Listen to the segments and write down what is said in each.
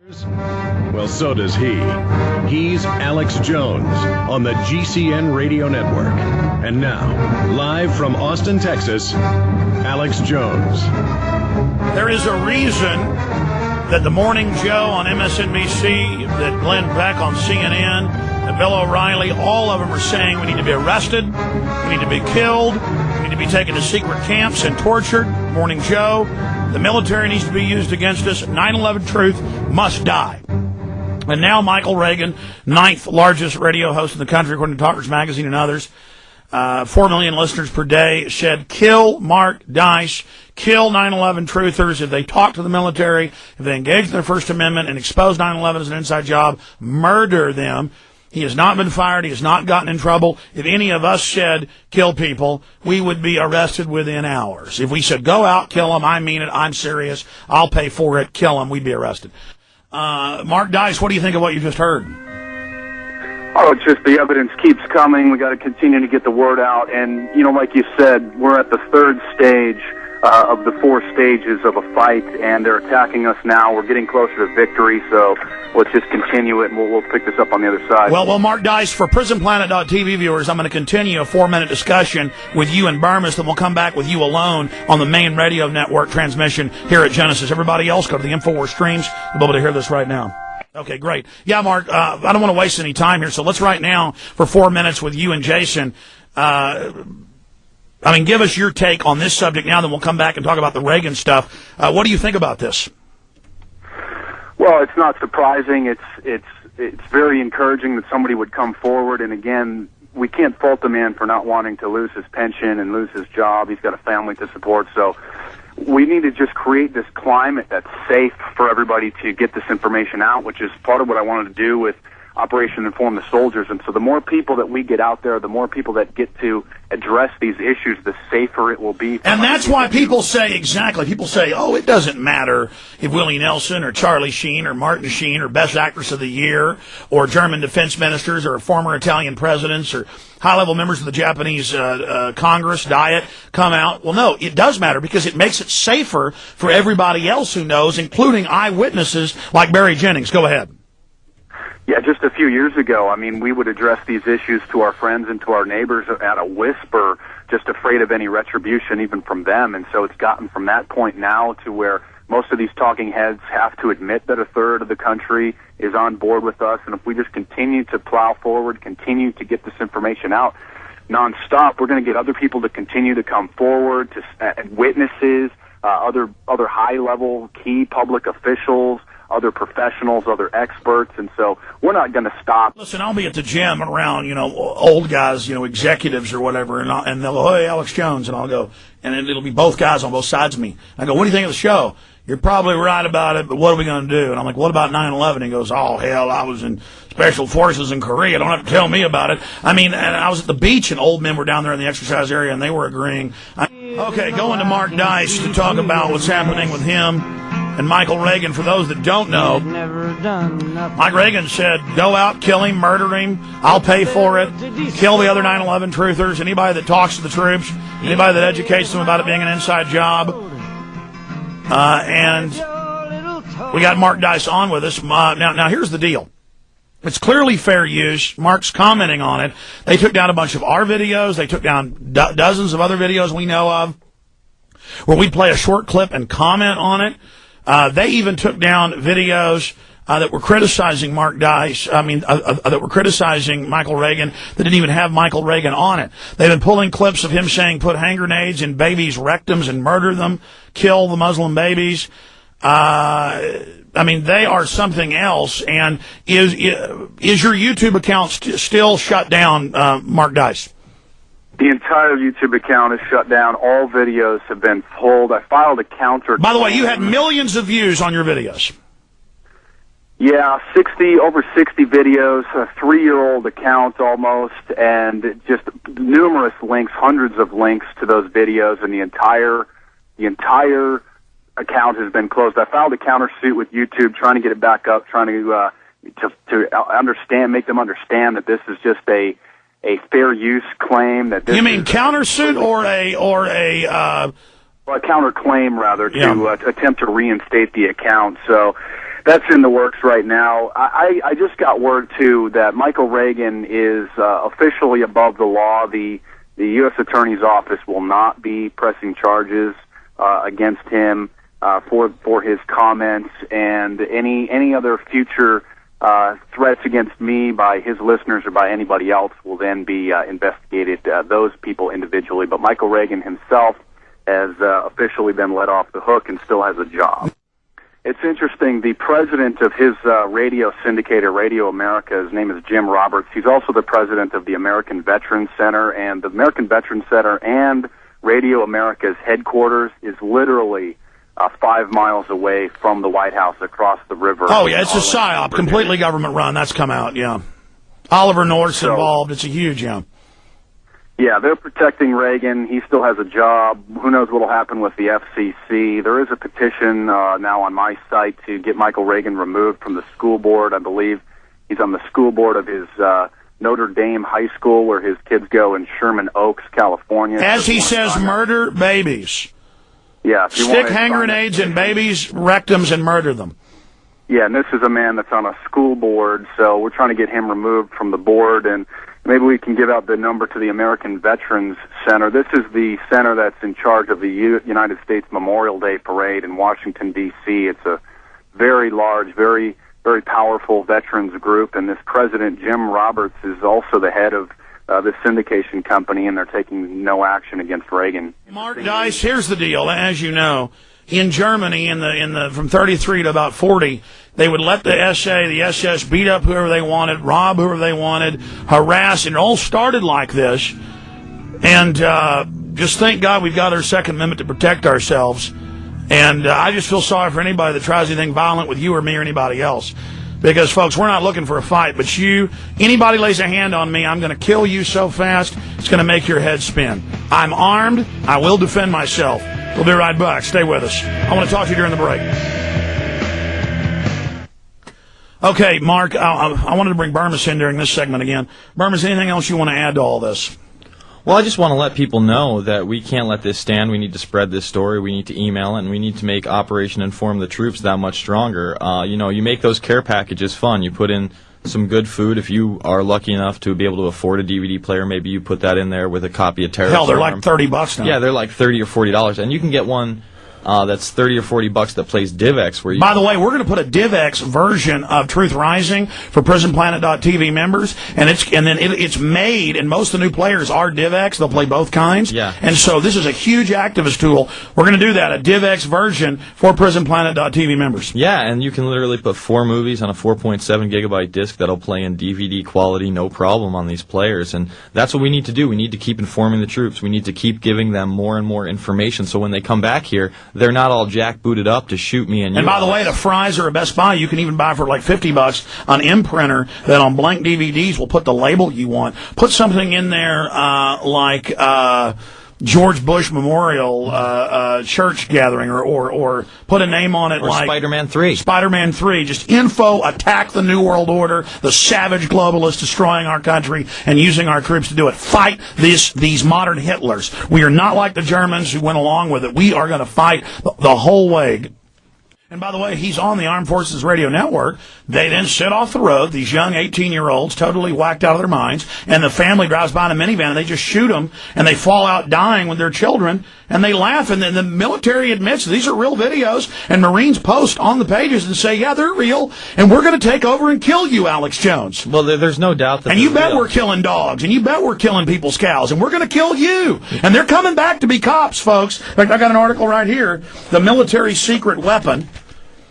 Well, so does he. He's Alex Jones on the GCN Radio Network. And now, live from Austin, Texas, Alex Jones. There is a reason that the Morning Joe on MSNBC, that Glenn Beck on CNN, that Bill O'Reilly, all of them are saying we need to be arrested, we need to be killed, we need to be taken to secret camps and tortured. Morning Joe, the military needs to be used against us. 9/11 Truth must die. And now Michael Reagan, 9th largest radio host in the country, according to Talkers Magazine and others, 4 million listeners per day, said kill Mark Dice, kill 9/11 truthers. If they talk to the military, if they engage in their First Amendment and expose 9/11 as an inside job, murder them. He has not been fired. He has not gotten in trouble. If any of us said kill people, we would be arrested within hours. If we said go out, kill them, I mean it, I'm serious, I'll pay for it, kill them, we'd be arrested. Mark Dice, what do you think of what you just heard? Oh, it's just the evidence keeps coming. We got to continue to get the word out. And, you know, like you said, we're at the third stage of the 4 stages of a fight, and they're attacking us now. We're getting closer to victory, so let's just continue it, and we'll pick this up on the other side. Well, Mark Dice, for PrisonPlanet.tv viewers, I'm going to continue a 4-minute discussion with you and Burmis, then we'll come back with you alone on the main radio network transmission here at Genesis. Everybody else, go to the InfoWars streams. You'll be able to hear this right now. Okay, great. Yeah, Mark, I don't want to waste any time here, so let's right now for 4 minutes with you and Jason. Give us your take on this subject now, then we'll come back and talk about the Reagan stuff. What do you think about this? Well, it's not surprising. It's very encouraging that somebody would come forward. And again, we can't fault the man for not wanting to lose his pension and lose his job. He's got a family to support. So we need to just create this climate that's safe for everybody to get this information out, which is part of what I wanted to do with Operation Inform the Soldiers. And so the more people that we get out there, the more people that get to address these issues, the safer it will be. And that's why people say, exactly, people say, oh, it doesn't matter if Willie Nelson or Charlie Sheen or Martin Sheen or Best Actress of the Year or German defense ministers or former Italian presidents or high-level members of the Japanese Congress, Diet, come out. Well, no, it does matter because it makes it safer for everybody else who knows, including eyewitnesses like Barry Jennings. Go ahead. Yeah, just a few years ago, we would address these issues to our friends and to our neighbors at a whisper, just afraid of any retribution even from them. And so it's gotten from that point now to where most of these talking heads have to admit that a third of the country is on board with us. And if we just continue to plow forward, continue to get this information out nonstop, we're going to get other people to continue to come forward, to witnesses, other high-level key public officials, other professionals, other experts, and so we're not going to stop. Listen, I'll be at the gym around, old guys, executives or whatever, and they'll go, hey, Alex Jones, and I'll go, and it'll be both guys on both sides of me. I go, what do you think of the show? You're probably right about it, but what are we going to do? And I'm like, what about 9/11? He goes, oh, hell, I was in Special Forces in Korea. Don't have to tell me about it. And I was at the beach, and old men were down there in the exercise area, and they were agreeing. Okay, going to Mark Dice to talk about what's happening with him and Michael Reagan. For those that don't know, Mike Reagan said, go out, kill him, murder him, I'll pay for it, kill the other 9/11 truthers, anybody that talks to the troops, anybody that educates them about it being an inside job. And we got Mark Dice on with us. Now here's the deal. It's clearly fair use. Mark's commenting on it. They took down a bunch of our videos. They took down dozens of other videos we know of where we'd play a short clip and comment on it. They even took down videos that were criticizing Mark Dice, that were criticizing Michael Reagan, that didn't even have Michael Reagan on it. They've been pulling clips of him saying put hand grenades in babies' rectums and murder them, kill the Muslim babies. They are something else. And is your YouTube account still shut down, Mark Dice? The entire YouTube account is shut down. All videos have been pulled. I filed a counter. By the way, you had millions of views on your videos. Yeah, over 60 videos, a 3-year-old account almost, and just numerous links, hundreds of links to those videos, and the entire account has been closed. I filed a countersuit with YouTube, trying to get it back up, trying to understand, make them understand that this is just a fair use claim. That this you mean countersuit or a a counterclaim rather to attempt to reinstate the account. So That's in the works right now. I just got word, too, that Michael Reagan is officially above the law. The U.S. Attorney's Office will not be pressing charges against him for his comments, and any other future threats against me by his listeners or by anybody else will then be investigated, those people individually. But Michael Reagan himself has officially been let off the hook and still has a job. It's interesting, the president of his radio syndicator, Radio America, his name is Jim Roberts. He's also the president of the American Veterans Center, and the American Veterans Center and Radio America's headquarters is literally 5 miles away from the White House across the river. Oh, yeah, it's a PSYOP, completely government-run. That's come out, yeah. Oliver North's involved. It's a huge, yeah. Yeah, they're protecting Reagan. He still has a job. Who knows what will happen with the FCC. There is a petition now on my site to get Michael Reagan removed from the school board. I believe he's on the school board of his Notre Dame High School where his kids go in Sherman Oaks, California. As he says, murder babies. Yeah. Stick hand grenades in babies' rectums and murder them. Yeah, and this is a man that's on a school board, so we're trying to get him removed from the board, and maybe we can give out the number to the American Veterans Center. This is the center that's in charge of the United States Memorial Day Parade in Washington, D.C. It's a very large, very, very powerful veterans group, and this president, Jim Roberts, is also the head of this syndication company, and they're taking no action against Reagan. Mark Dice, here's the deal. As you know, in Germany, from 33 to about 40, they would let the SA, the SS beat up whoever they wanted, rob whoever they wanted, harass, and it all started like this. And just thank God we've got our Second Amendment to protect ourselves. And I just feel sorry for anybody that tries anything violent with you or me or anybody else. Because, folks, we're not looking for a fight, but anybody lays a hand on me, I'm going to kill you so fast, it's going to make your head spin. I'm armed. I will defend myself. We'll be right back. Stay with us. I want to talk to you during the break. Okay, Mark, I wanted to bring Burmis in during this segment again. Burmis, anything else you want to add to all this? Well, I just want to let people know that we can't let this stand. We need to spread this story. We need to email it, and we need to make Operation Inform the Troops that much stronger. You make those care packages fun. You put in some good food. If you are lucky enough to be able to afford a DVD player, maybe you put that in there with a copy of Terror. Hell, they're like $30 now. Yeah, they're like $30 or $40, and you can get one that's $30 or $40 that plays DivX. By the way, we're going to put a DivX version of Truth Rising for PrisonPlanet.tv members, and it's made, and most of the new players are DivX. They'll play both kinds. Yeah. And so this is a huge activist tool. We're going to do that, a DivX version for PrisonPlanet.tv members. Yeah, and you can literally put 4 movies on a 4.7 gigabyte disc that'll play in DVD quality, no problem on these players. And that's what we need to do. We need to keep informing the troops. We need to keep giving them more and more information so when they come back here, they're not all jackbooted up to shoot me and you. And by the way, at a Fry's or a Best Buy, you can even buy for like $50 an imprinter that on blank DVDs will put the label you want. Put something in there like George Bush Memorial church gathering, or put a name on it, or like Spider-Man 3. Spider-Man 3. Just info, attack the New World Order, the savage globalists destroying our country and using our troops to do it. Fight these modern Hitlers. We are not like the Germans who went along with it. We are going to fight the whole way. And by the way, he's on the Armed Forces Radio Network. They then sit off the road, these young 18-year-olds, totally whacked out of their minds, and the family drives by in a minivan, and they just shoot them, and they fall out dying with their children, and they laugh, and then the military admits these are real videos, and Marines post on the pages and say, yeah, they're real, and we're going to take over and kill you, Alex Jones. Well, there's no doubt that. And you bet we're killing dogs, and you bet we're killing people's cows, and we're going to kill you. And they're coming back to be cops, folks. In fact, I got an article right here, the military secret weapon.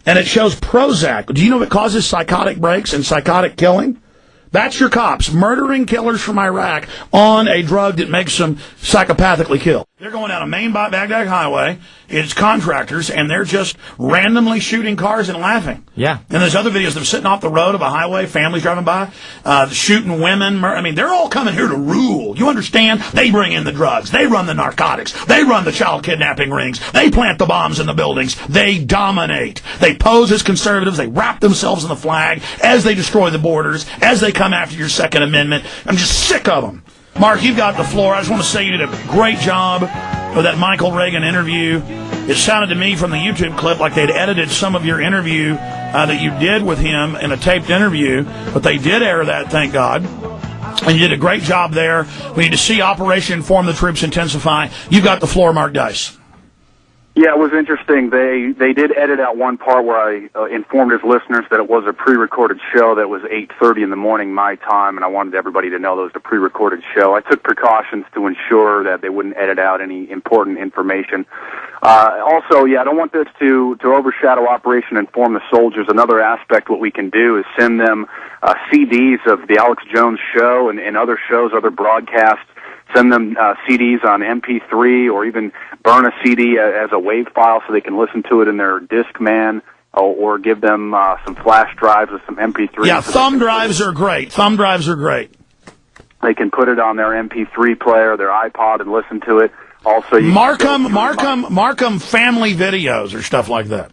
And it shows Prozac. Do you know it causes psychotic breaks and psychotic killing? That's your cops, murdering killers from Iraq on a drug that makes them psychopathically kill. They're going down a main Baghdad highway. It's contractors, and they're just randomly shooting cars and laughing. Yeah. And there's other videos of them sitting off the road of a highway, families driving by, shooting women. I mean, they're all coming here to rule. You understand? They bring in the drugs. They run the narcotics. They run the child kidnapping rings. They plant the bombs in the buildings. They dominate. They pose as conservatives. They wrap themselves in the flag as they destroy the borders, as they come after your Second Amendment. I'm just sick of them. Mark, you've got the floor. I just want to say you did a great job with that Michael Reagan interview. it sounded to me from the YouTube clip like they'd edited some of your interview that you did with him in a taped interview, but they did air that, thank God. And you did a great job there. We need to see Operation Inform the Troops intensify. You got the floor, Mark Dice. Yeah, it was interesting. They did edit out one part where I informed his listeners that it was a pre-recorded show that was 8:30 in the morning my time, and I wanted everybody to know that it was a pre-recorded show. I took precautions to ensure that they wouldn't edit out any important information. Also, I don't want this to overshadow Operation Inform the Soldiers. Another aspect, what we can do is send them CDs of the Alex Jones show and other shows, other broadcasts. Send them CDs on MP3 or even burn a CD as a WAV file so they can listen to it in their Discman, or give them some flash drives with some MP3. Yeah, thumb drives are great. Thumb drives are great. They can put it on their MP3 player, their iPod, and listen to it. Also, Markham family videos or stuff like that.